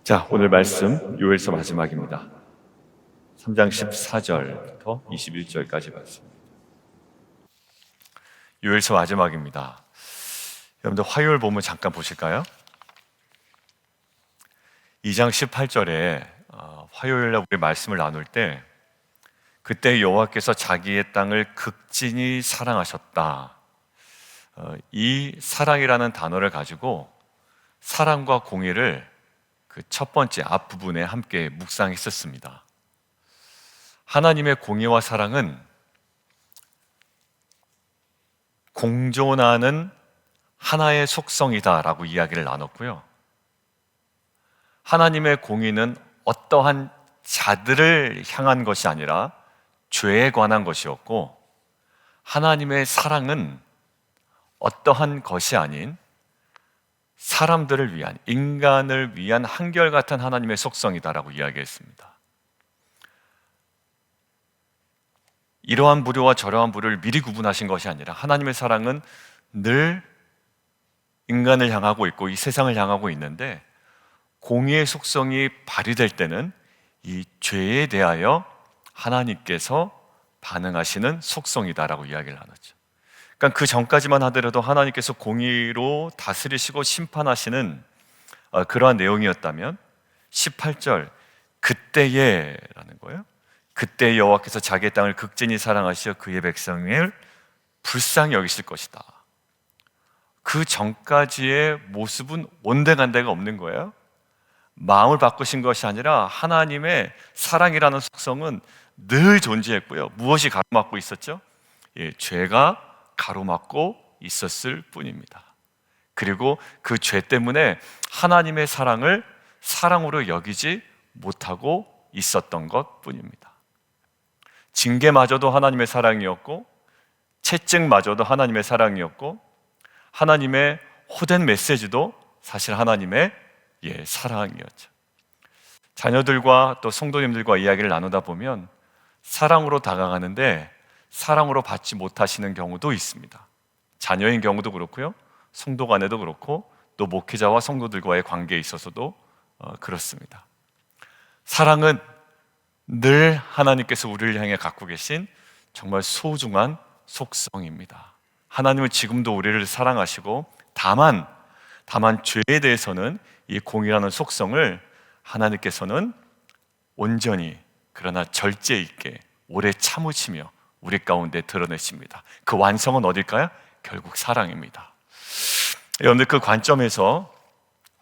자, 오늘 말씀 요엘서 마지막입니다. 3장 14절부터 21절까지 말씀. 요엘서 마지막입니다. 여러분들 화요일 본문 잠깐 보실까요? 2장 18절에 화요일날 우리 말씀을 나눌 때 그때 여호와께서 자기의 땅을 극진히 사랑하셨다. 이 사랑이라는 단어를 가지고 사랑과 공의를 그 첫 번째 앞부분에 함께 묵상했었습니다. 하나님의 공의와 사랑은 공존하는 하나의 속성이다라고 이야기를 나눴고요. 하나님의 공의는 어떠한 자들을 향한 것이 아니라 죄에 관한 것이었고, 하나님의 사랑은 어떠한 것이 아닌 사람들을 위한, 인간을 위한 한결같은 하나님의 속성이다라고 이야기했습니다. 이러한 부류와 저러한 부류를 미리 구분하신 것이 아니라 하나님의 사랑은 늘 인간을 향하고 있고 이 세상을 향하고 있는데, 공의의 속성이 발휘될 때는 이 죄에 대하여 하나님께서 반응하시는 속성이다라고 이야기를 나눴죠. 그러니까 그 전까지만 하더라도 하나님께서 공의로 다스리시고 심판하시는 그러한 내용이었다면 18절 그때에 라는 거예요. 그때 여호와께서 자기의 땅을 극진히 사랑하시어 그의 백성을 불쌍히 여기실 것이다. 그 전까지의 모습은 온데간데가 없는 거예요. 마음을 바꾸신 것이 아니라 하나님의 사랑이라는 속성은 늘 존재했고요. 무엇이 가로막고 있었죠? 죄가 가로막고 있었을 뿐입니다. 그리고 그 죄 때문에 하나님의 사랑을 사랑으로 여기지 못하고 있었던 것 뿐입니다. 징계마저도 하나님의 사랑이었고, 채찍마저도 하나님의 사랑이었고, 하나님의 호된 메시지도 사실 하나님의 사랑이었죠. 자녀들과 또 성도님들과 이야기를 나누다 보면 사랑으로 다가가는데 사랑으로 받지 못하시는 경우도 있습니다. 자녀인 경우도 그렇고요, 성도 간에도 그렇고, 또 목회자와 성도들과의 관계에 있어서도 그렇습니다. 사랑은 늘 하나님께서 우리를 향해 갖고 계신 정말 소중한 속성입니다. 하나님은 지금도 우리를 사랑하시고, 다만 죄에 대해서는 이 공의라는 속성을 하나님께서는 온전히, 그러나 절제 있게 오래 참으시며 우리 가운데 드러내십니다. 그 완성은 어딜까요? 결국 사랑입니다. 여러분들, 그 관점에서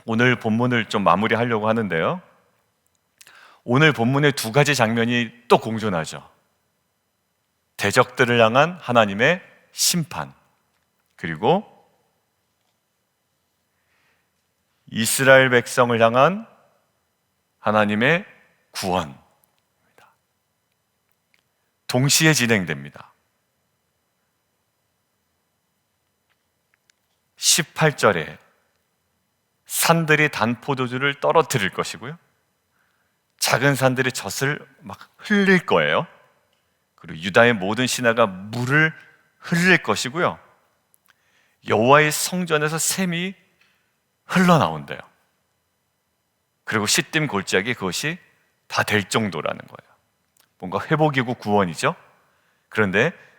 오늘 본문을 좀 마무리하려고 하는데요, 오늘 본문의 두 가지 장면이 또 공존하죠. 대적들을 향한 하나님의 심판, 그리고 이스라엘 백성을 향한 하나님의 구원, 동시에 진행됩니다. 18절에 산들이 단 포도주를 떨어뜨릴 것이고요, 작은 산들이 젖을 막 흘릴 거예요. 그리고 유다의 모든 신하가 물을 흘릴 것이고요, 여호와의 성전에서 샘이 흘러나온대요. 그리고 시딤 골짜기 그것이 다 될 정도라는 거예요. 뭔가 회복이고 구원이죠.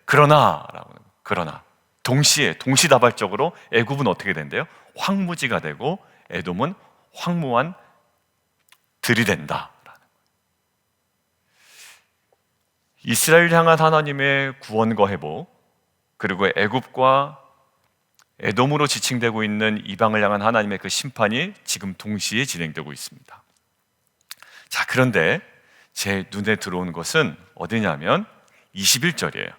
그러나 동시에 동시다발적으로 애굽은 어떻게 된대요? 황무지가 되고 에돔은 황무한 들이 된다. 이스라엘 향한 하나님의 구원과 회복, 그리고 애굽과 에돔으로 지칭되고 있는 이방을 향한 하나님의 그 심판이 지금 동시에 진행되고 있습니다. 자, 그런데 제 눈에 들어오는 것은 어디냐면 21절이에요.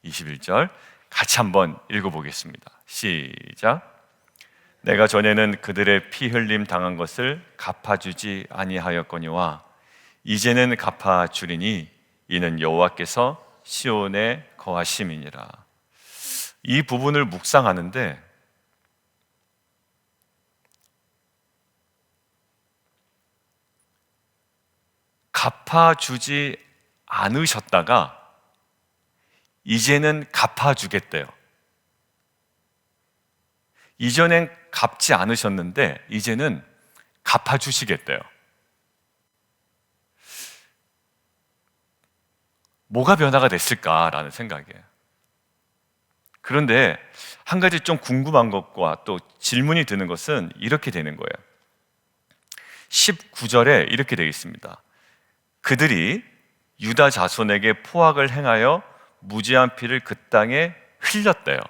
21절 같이 한번 읽어보겠습니다. 시작. 내가 전에는 그들의 피 흘림 당한 것을 갚아주지 아니하였거니와 이제는 갚아주리니 이는 여호와께서 시온에 거하심이니라. 이 부분을 묵상하는데 갚아주지 않으셨다가 이제는 갚아주겠대요. 이전엔 갚지 않으셨는데 이제는 갚아주시겠대요. 뭐가 변화가 됐을까라는 생각이에요. 그런데 한 가지 좀 궁금한 것과 또 질문이 드는 것은 이렇게 되는 거예요. 19절에 이렇게 되어 있습니다. 그들이 유다 자손에게 포악을 행하여 무지한 피를 그 땅에 흘렸대요.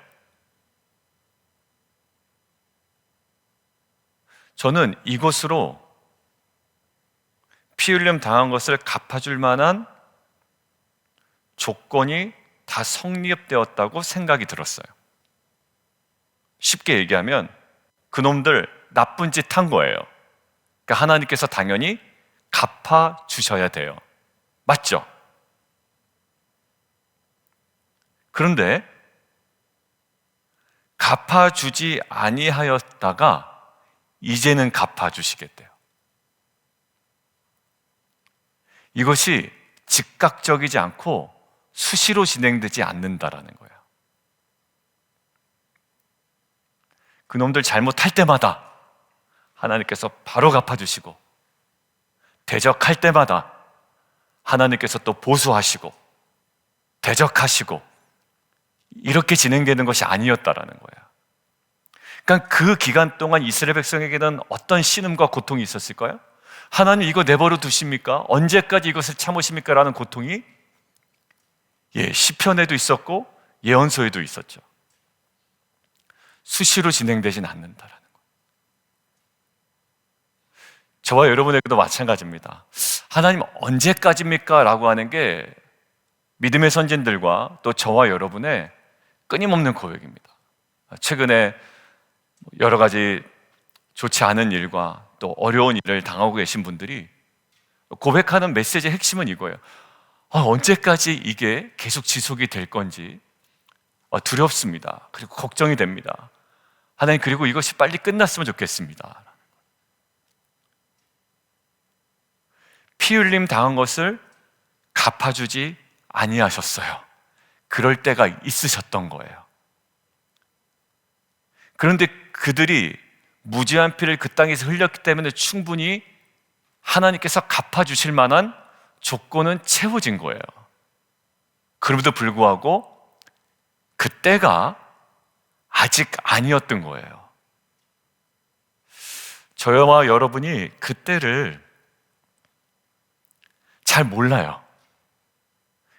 저는 이것으로 피 흘림 당한 것을 갚아줄 만한 조건이 다 성립되었다고 생각이 들었어요. 쉽게 얘기하면 그놈들 나쁜 짓 한 거예요. 그러니까 하나님께서 당연히 갚아주셔야 돼요. 맞죠? 그런데 갚아주지 아니하였다가 이제는 갚아주시겠대요. 이것이 즉각적이지 않고 수시로 진행되지 않는다라는 거예요. 그놈들 잘못할 때마다 하나님께서 바로 갚아주시고, 대적할 때마다 하나님께서 또 보수하시고 대적하시고, 이렇게 진행되는 것이 아니었다라는 거예요. 그러니까 그 기간 동안 이스라엘 백성에게는 어떤 신음과 고통이 있었을까요? 하나님 이거 내버려 두십니까? 언제까지 이것을 참으십니까? 라는 고통이 시편에도 있었고 예언서에도 있었죠. 수시로 진행되진 않는다라는 거예요. 저와 여러분에게도 마찬가지입니다. 하나님 언제까지입니까? 라고 하는 게 믿음의 선진들과 또 저와 여러분의 끊임없는 고백입니다. 최근에 여러 가지 좋지 않은 일과 또 어려운 일을 당하고 계신 분들이 고백하는 메시지의 핵심은 이거예요. 언제까지 이게 계속 지속이 될 건지 두렵습니다. 그리고 걱정이 됩니다. 하나님, 그리고 이것이 빨리 끝났으면 좋겠습니다. 피 흘림 당한 것을 갚아주지 아니하셨어요. 그럴 때가 있으셨던 거예요. 그런데 그들이 무지한 피를 그 땅에서 흘렸기 때문에 충분히 하나님께서 갚아주실 만한 조건은 채워진 거예요. 그럼에도 불구하고 그때가 아직 아니었던 거예요. 저와 여러분이 그때를 잘 몰라요.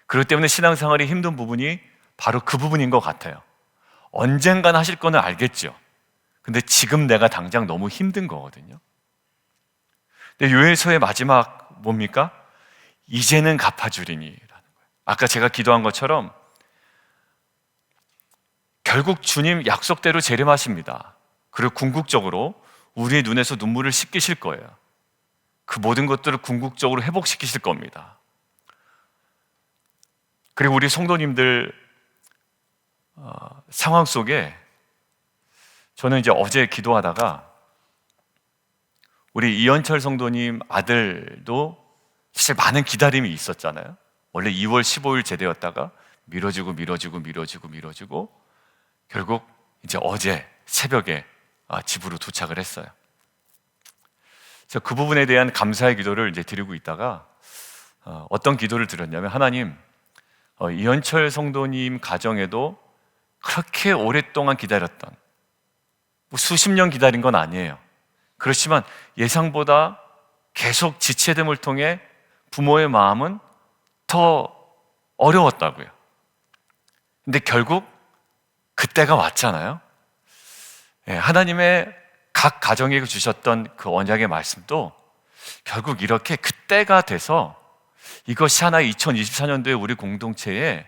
그렇기 때문에 신앙생활이 힘든 부분이 바로 그 부분인 것 같아요. 언젠간 하실 거는 알겠죠. 근데 지금 내가 당장 너무 힘든 거거든요. 근데 요엘서의 마지막 뭡니까? 이제는 갚아주리니 라는 거예요. 아까 제가 기도한 것처럼 결국 주님 약속대로 재림하십니다. 그리고 궁극적으로 우리의 눈에서 눈물을 씻기실 거예요. 그 모든 것들을 궁극적으로 회복시키실 겁니다. 그리고 우리 성도님들 상황 속에 저는 이제 어제 기도하다가 우리 이현철 성도님 아들도 사실 많은 기다림이 있었잖아요. 원래 2월 15일 제대였다가 미뤄지고 결국 이제 어제 새벽에 집으로 도착을 했어요. 그래서 그 부분에 대한 감사의 기도를 이제 드리고 있다가 어떤 기도를 드렸냐면, 하나님, 이현철 성도님 가정에도 그렇게 오랫동안 기다렸던, 수십 년 기다린 건 아니에요. 그렇지만 예상보다 계속 지체됨을 통해 부모의 마음은 더 어려웠다고요. 근데 결국 그때가 왔잖아요. 하나님의 각 가정에게 주셨던 그 언약의 말씀도 결국 이렇게 그때가 돼서 이것이 하나의 2024년도에 우리 공동체에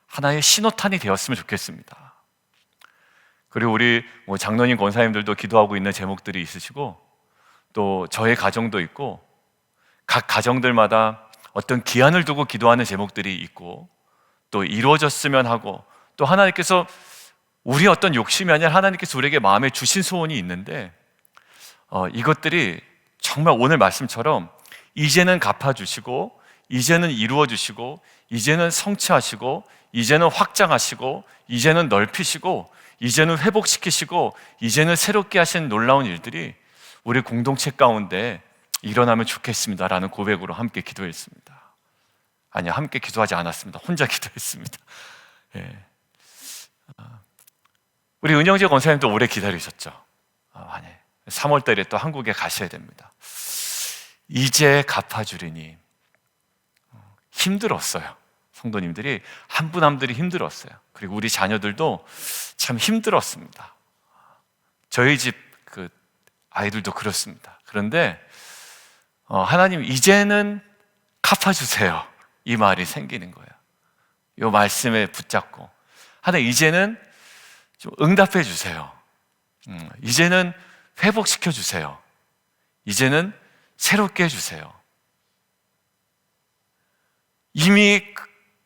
하나의 신호탄이 되었으면 좋겠습니다. 그리고 우리 장로님, 권사님들도 기도하고 있는 제목들이 있으시고, 또 저의 가정도 있고, 각 가정들마다 어떤 기한을 두고 기도하는 제목들이 있고, 또 이루어졌으면 하고, 또 하나님께서 우리의 어떤 욕심이 아니라 하나님께서 우리에게 마음에 주신 소원이 있는데, 이것들이 정말 오늘 말씀처럼 이제는 갚아주시고, 이제는 이루어주시고, 이제는 성취하시고, 이제는 확장하시고, 이제는 넓히시고, 이제는 회복시키시고, 이제는 새롭게 하신 놀라운 일들이 우리 공동체 가운데 일어나면 좋겠습니다라는 고백으로 함께 기도했습니다. 아니요, 함께 기도하지 않았습니다. 혼자 기도했습니다. 예. 우리 은영재 권사님도 오래 기다리셨죠. 네. 3월 달에 또 한국에 가셔야 됩니다. 이제 갚아주리니. 힘들었어요. 성도님들이 한 분 한 분들이 힘들었어요. 그리고 우리 자녀들도 참 힘들었습니다. 저희 집 그 아이들도 그렇습니다. 그런데 하나님 이제는 갚아주세요, 이 말이 생기는 거예요. 이 말씀에 붙잡고 하나님 이제는 좀 응답해 주세요. 이제는 회복시켜 주세요. 이제는 새롭게 해주세요. 이미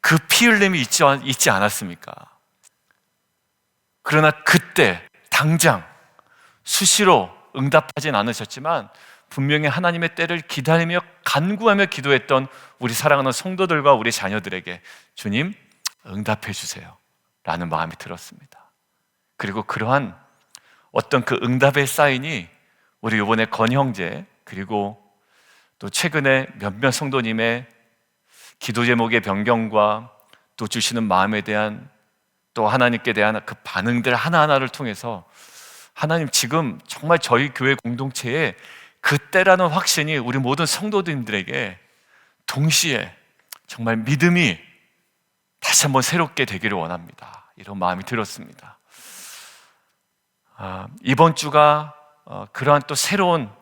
그 피 흘림이 있지 않았습니까? 그러나 그때 당장 수시로 응답하진 않으셨지만 분명히 하나님의 때를 기다리며 간구하며 기도했던 우리 사랑하는 성도들과 우리 자녀들에게 주님 응답해 주세요 라는 마음이 들었습니다. 그리고 그러한 어떤 그 응답의 사인이 우리 이번에 건형제 그리고 또 최근에 몇몇 성도님의 기도 제목의 변경과 또 주시는 마음에 대한 또 하나님께 대한 그 반응들 하나하나를 통해서 하나님 지금 정말 저희 교회 공동체에 그때라는 확신이 우리 모든 성도님들에게 동시에 정말 믿음이 다시 한번 새롭게 되기를 원합니다. 이런 마음이 들었습니다. 이번 주가 그러한 또 새로운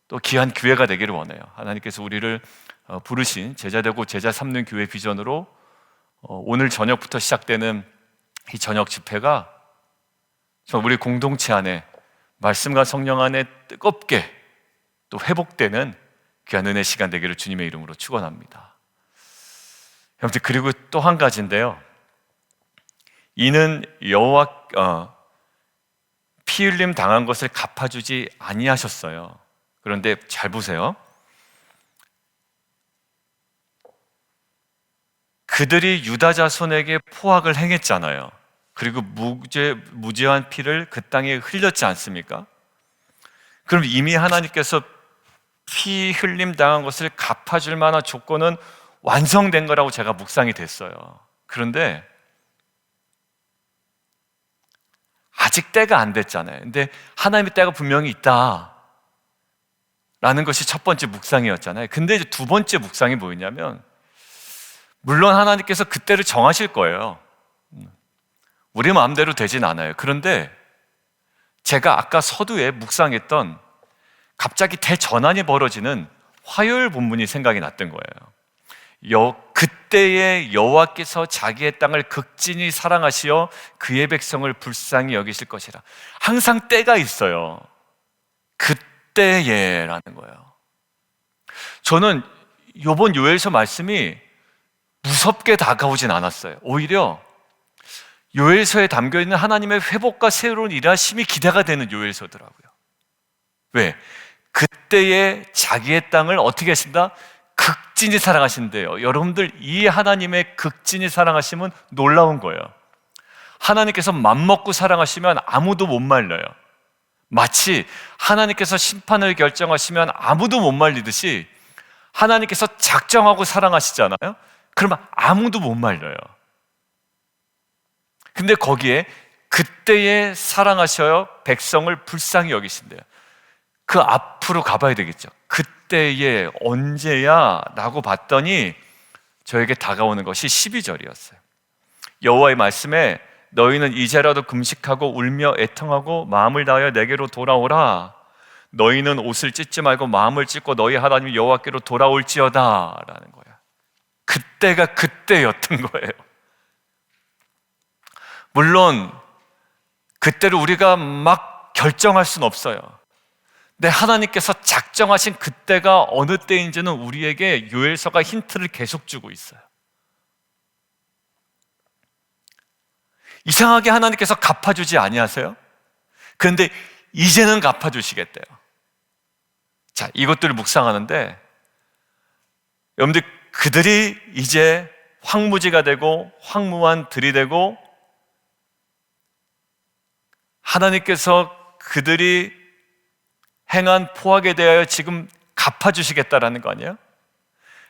또 귀한 기회가 되기를 원해요. 하나님께서 우리를 부르신 제자되고 제자 삼는 교회 비전으로 오늘 저녁부터 시작되는 이 저녁 집회가 우리 공동체 안에 말씀과 성령 안에 뜨겁게 또 회복되는 귀한 은혜 시간 되기를 주님의 이름으로 축원합니다. 아무튼 그리고 또 한 가지인데요. 이는 여호와 피 흘림 당한 것을 갚아주지 아니하셨어요. 그런데 잘 보세요. 그들이 유다 자손에게 포악을 행했잖아요. 그리고 무죄한 피를 그 땅에 흘렸지 않습니까? 그럼 이미 하나님께서 피 흘림 당한 것을 갚아줄 만한 조건은 완성된 거라고 제가 묵상이 됐어요. 그런데 아직 때가 안 됐잖아요. 근데 하나님의 때가 분명히 있다 라는 것이 첫 번째 묵상이었잖아요. 근데 이제 두 번째 묵상이 뭐였냐면, 물론 하나님께서 그때를 정하실 거예요. 우리 마음대로 되진 않아요. 그런데 제가 아까 서두에 묵상했던 갑자기 대전환이 벌어지는 화요일 본문이 생각이 났던 거예요. 그때에 여호와께서 자기의 땅을 극진히 사랑하시어 그의 백성을 불쌍히 여기실 것이라. 항상 때가 있어요. 그때에라는 거예요. 저는 이번 요엘서 말씀이 무섭게 다가오진 않았어요. 오히려 요엘서에 담겨있는 하나님의 회복과 새로운 일하심이 기대가 되는 요엘서더라고요. 왜? 그때에 자기의 땅을 어떻게 하신다? 극진히 사랑하신대요. 여러분들, 이 하나님의 극진히 사랑하심은 놀라운 거예요. 하나님께서 맘먹고 사랑하시면 아무도 못 말려요. 마치 하나님께서 심판을 결정하시면 아무도 못 말리듯이 하나님께서 작정하고 사랑하시잖아요. 그러면 아무도 못 말려요. 근데 거기에 그때에 사랑하셔요 백성을 불쌍히 여기신대요. 그 앞으로 가봐야 되겠죠. 그때에 언제야? 라고 봤더니 저에게 다가오는 것이 12절이었어요. 여호와의 말씀에 너희는 이제라도 금식하고 울며 애통하고 마음을 다하여 내게로 돌아오라. 너희는 옷을 찢지 말고 마음을 찢고 너희 하나님 여호와께로 돌아올지어다 라는 거예요. 그때가 그때였던 거예요. 물론 그때를 우리가 막 결정할 수는 없어요. 근데 하나님께서 작정하신 그때가 어느 때인지는 우리에게 요엘서가 힌트를 계속 주고 있어요. 이상하게 하나님께서 갚아주지 아니하세요? 그런데 이제는 갚아주시겠대요. 자, 이것들을 묵상하는데 여러분들, 그들이 이제 황무지가 되고 황무한 들이 되고 하나님께서 그들이 행한 포악에 대하여 지금 갚아주시겠다라는 거 아니에요?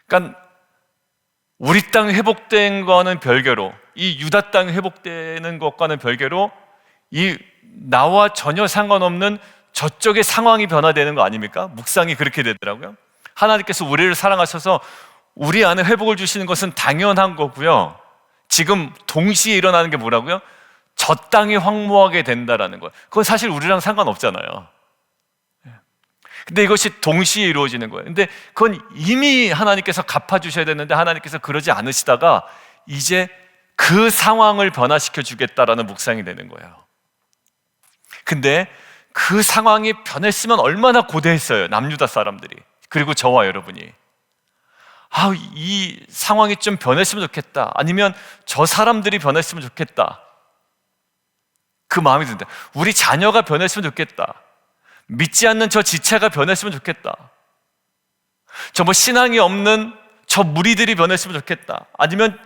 그러니까 우리 땅 회복된 거는 별개로, 이 유다 땅 회복되는 것과는 별개로 이 나와 전혀 상관없는 저쪽의 상황이 변화되는 거 아닙니까? 묵상이 그렇게 되더라고요. 하나님께서 우리를 사랑하셔서 우리 안에 회복을 주시는 것은 당연한 거고요. 지금 동시에 일어나는 게 뭐라고요? 저 땅이 황무하게 된다라는 거예요. 그건 사실 우리랑 상관없잖아요. 근데 이것이 동시에 이루어지는 거예요. 근데 그건 이미 하나님께서 갚아주셔야 되는데 하나님께서 그러지 않으시다가 이제 그 상황을 변화시켜 주겠다라는 묵상이 되는 거예요. 근데 그 상황이 변했으면 얼마나 고대했어요, 남유다 사람들이. 그리고 저와 여러분이. 이 상황이 좀 변했으면 좋겠다. 아니면 저 사람들이 변했으면 좋겠다. 그 마음이 든다. 우리 자녀가 변했으면 좋겠다. 믿지 않는 저 지체가 변했으면 좋겠다. 저 신앙이 없는 저 무리들이 변했으면 좋겠다. 아니면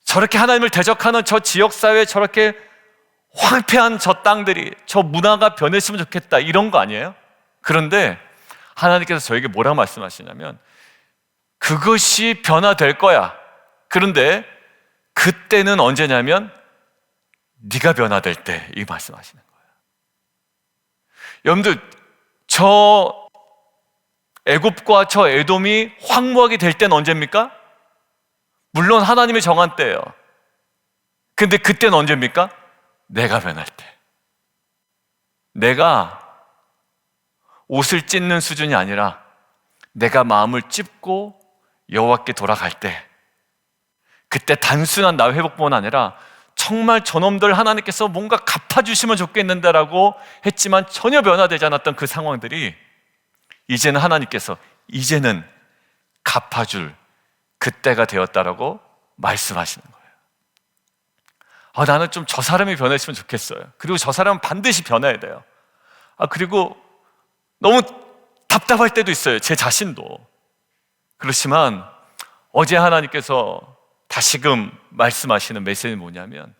저렇게 하나님을 대적하는 저 지역사회에 저렇게 황폐한 저 땅들이, 저 문화가 변했으면 좋겠다. 이런 거 아니에요? 그런데 하나님께서 저에게 뭐라고 말씀하시냐면 그것이 변화될 거야. 그런데 그때는 언제냐면 네가 변화될 때, 이 말씀하시는 거예요. 여러분들, 저 애굽과 저 에돔이 황무하게 될 때는 언제입니까? 물론 하나님의 정한 때예요. 근데 그때는 언제입니까? 내가 변할 때. 내가 옷을 찢는 수준이 아니라 내가 마음을 찢고 여호와께 돌아갈 때, 그때 단순한 나의 회복뿐만 아니라 정말 저놈들 하나님께서 뭔가 갚아주시면 좋겠는데라고 했지만 전혀 변화되지 않았던 그 상황들이 이제는 하나님께서 이제는 갚아줄 그때가 되었다라고 말씀하시는 거예요. 나는 좀 저 사람이 변했으면 좋겠어요. 그리고 저 사람은 반드시 변해야 돼요. 그리고 너무 답답할 때도 있어요, 제 자신도. 그렇지만 어제 하나님께서 다시금 말씀하시는 메시지는 뭐냐면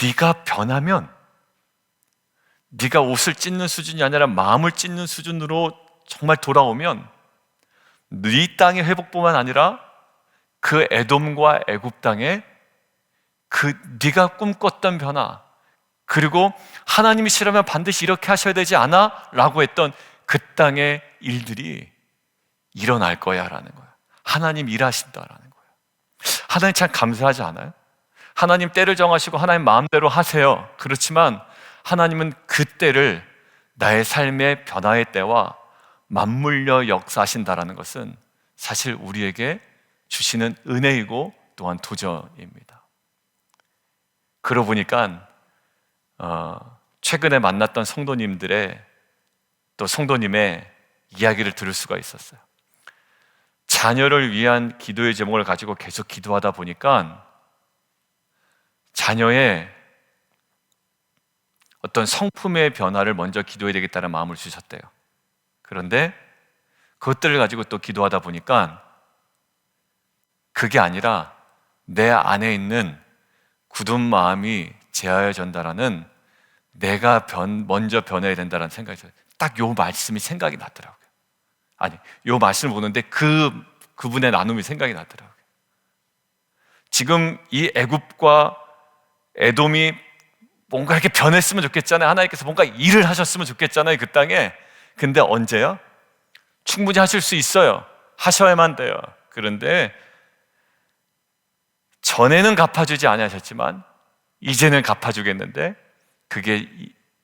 네가 변하면, 네가 옷을 찢는 수준이 아니라 마음을 찢는 수준으로 정말 돌아오면 네 땅의 회복뿐만 아니라 그 에돔과 애굽 땅에 그 네가 꿈꿨던 변화, 그리고 하나님이 싫으면 반드시 이렇게 하셔야 되지 않아? 라고 했던 그 땅의 일들이 일어날 거야 라는 거예요. 하나님 일하신다라는 거예요. 하나님 참 감사하지 않아요? 하나님 때를 정하시고 하나님 마음대로 하세요. 그렇지만 하나님은 그 때를 나의 삶의 변화의 때와 맞물려 역사하신다라는 것은 사실 우리에게 주시는 은혜이고 또한 도전입니다. 그러고 보니까 최근에 만났던 성도님들의 또 성도님의 이야기를 들을 수가 있었어요. 자녀를 위한 기도의 제목을 가지고 계속 기도하다 보니까 자녀의 어떤 성품의 변화를 먼저 기도해야 되겠다는 마음을 주셨대요. 그런데 그것들을 가지고 또 기도하다 보니까 그게 아니라 내 안에 있는 굳은 마음이 제하여 전달하는 내가 먼저 변해야 된다는 생각이 들어요. 딱 요 말씀이 생각이 나더라고요. 요 말씀을 보는데 그분의 나눔이 생각이 나더라고요. 지금 이 애굽과 에돔이 뭔가 이렇게 변했으면 좋겠잖아요. 하나님께서 뭔가 일을 하셨으면 좋겠잖아요, 그 땅에. 근데 언제요? 충분히 하실 수 있어요. 하셔야만 돼요. 그런데 전에는 갚아주지 않으셨지만 이제는 갚아주겠는데, 그게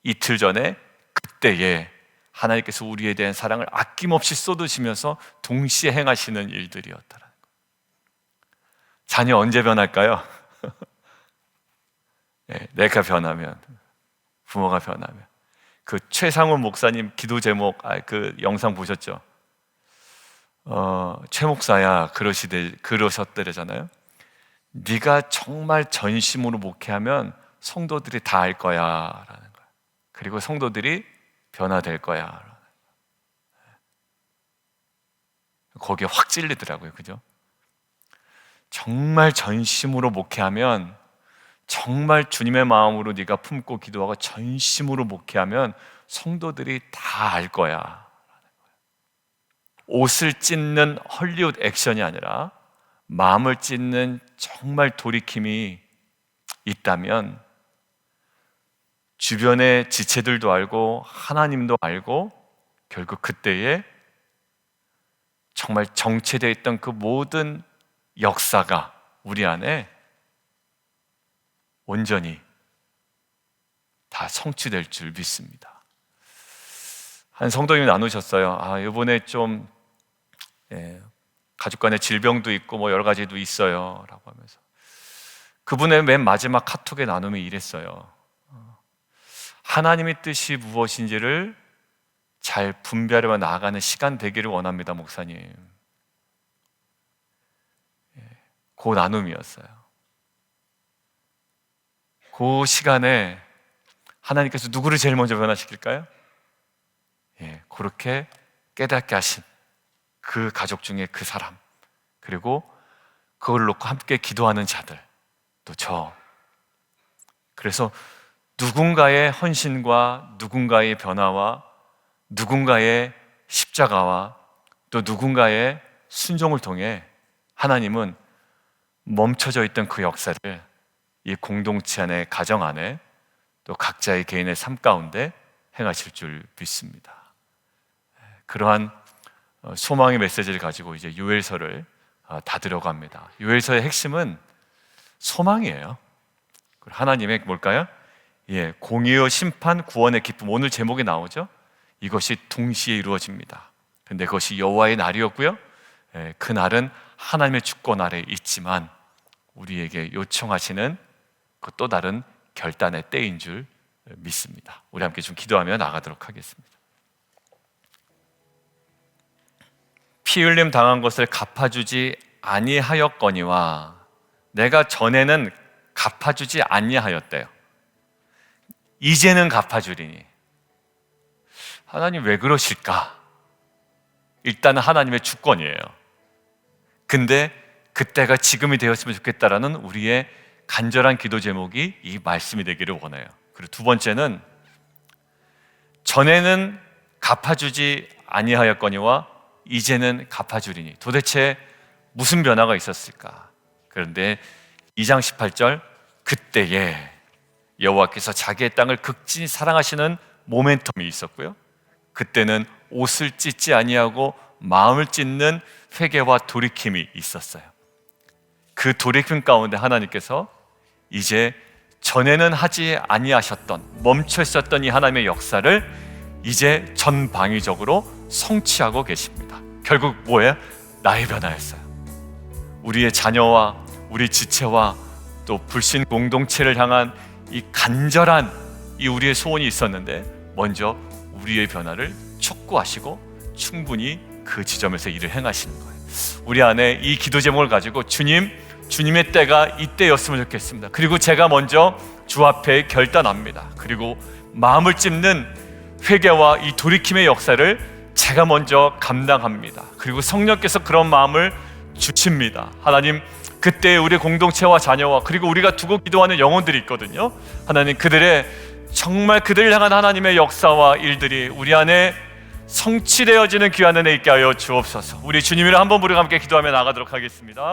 이틀 전에 그때에 하나님께서 우리에 대한 사랑을 아낌없이 쏟으시면서 동시에 행하시는 일들이었다라는 거예요. 자녀 언제 변할까요? 네, 내가 변하면, 부모가 변하면. 그 최상훈 목사님 기도 제목, 그 영상 보셨죠? 최 목사야 그러셨더래잖아요. 네가 정말 전심으로 목회하면 성도들이 다 알 거야 라는 거야. 그리고 성도들이 변화될 거야. 거기에 확 찔리더라고요. 그죠? 정말 전심으로 목회하면, 정말 주님의 마음으로 네가 품고 기도하고 전심으로 목회하면 성도들이 다 알 거야. 옷을 찢는 헐리우드 액션이 아니라 마음을 찢는 정말 돌이킴이 있다면 주변의 지체들도 알고 하나님도 알고 결국 그때에 정말 정체되어 있던 그 모든 역사가 우리 안에 온전히 다 성취될 줄 믿습니다. 한 성도님이 나누셨어요. 이번에 좀 가족 간의 질병도 있고 뭐 여러 가지도 있어요 라고 하면서 그분의 맨 마지막 카톡의 나눔이 이랬어요. 하나님의 뜻이 무엇인지를 잘 분별하며 나아가는 시간 되기를 원합니다, 목사님. 그 나눔이었어요. 그 시간에 하나님께서 누구를 제일 먼저 변화시킬까요? 그렇게 깨닫게 하신 그 가족 중에 그 사람, 그리고 그걸 놓고 함께 기도하는 자들, 또 저. 그래서 누군가의 헌신과 누군가의 변화와 누군가의 십자가와 또 누군가의 순종을 통해 하나님은 멈춰져 있던 그 역사를 이 공동체 안에, 가정 안에, 또 각자의 개인의 삶 가운데 행하실 줄 믿습니다. 그러한 소망의 메시지를 가지고 이제 요엘서를 닫으려고 합니다. 요엘서의 핵심은 소망이에요. 하나님의 뭘까요? 공의와 심판, 구원의 기쁨. 오늘 제목이 나오죠? 이것이 동시에 이루어집니다. 근데 그것이 여호와의 날이었고요. 그 날은 하나님의 주권 아래 있지만 우리에게 요청하시는 그 또 다른 결단의 때인 줄 믿습니다. 우리 함께 좀 기도하며 나가도록 하겠습니다. 피 흘림 당한 것을 갚아주지 아니하였거니와 내가 전에는 갚아주지 아니하였대요. 이제는 갚아주리니. 하나님 왜 그러실까? 일단은 하나님의 주권이에요. 근데 그때가 지금이 되었으면 좋겠다라는 우리의 간절한 기도 제목이 이 말씀이 되기를 원해요. 그리고 두 번째는 전에는 갚아주지 아니하였거니와 이제는 갚아주리니. 도대체 무슨 변화가 있었을까? 그런데 2장 18절 그때에 여호와께서 자기의 땅을 극진히 사랑하시는 모멘텀이 있었고요. 그때는 옷을 찢지 아니하고 마음을 찢는 회개와 돌이킴이 있었어요. 그 돌이킴 가운데 하나님께서 이제 전에는 하지 아니하셨던, 멈춰 있었던 이 하나님의 역사를 이제 전방위적으로 성취하고 계십니다. 결국 뭐예요? 나의 변화였어요. 우리의 자녀와 우리 지체와 또 불신 공동체를 향한 이 간절한 이 우리의 소원이 있었는데 먼저 우리의 변화를 촉구하시고 충분히 그 지점에서 일을 행하시는 거예요. 우리 안에 이 기도 제목을 가지고 주님의 때가 이때였으면 좋겠습니다. 그리고 제가 먼저 주 앞에 결단합니다. 그리고 마음을 찝는 회개와 이 돌이킴의 역사를 제가 먼저 감당합니다. 그리고 성령께서 그런 마음을 주십니다. 하나님, 그때 우리 공동체와 자녀와 그리고 우리가 두고 기도하는 영혼들이 있거든요. 하나님, 정말 그들을 향한 하나님의 역사와 일들이 우리 안에 성취되어지는 귀한 은혜 있게 하여 주옵소서. 우리 주님이랑 한번 우리가 함께 기도하며 나가도록 하겠습니다.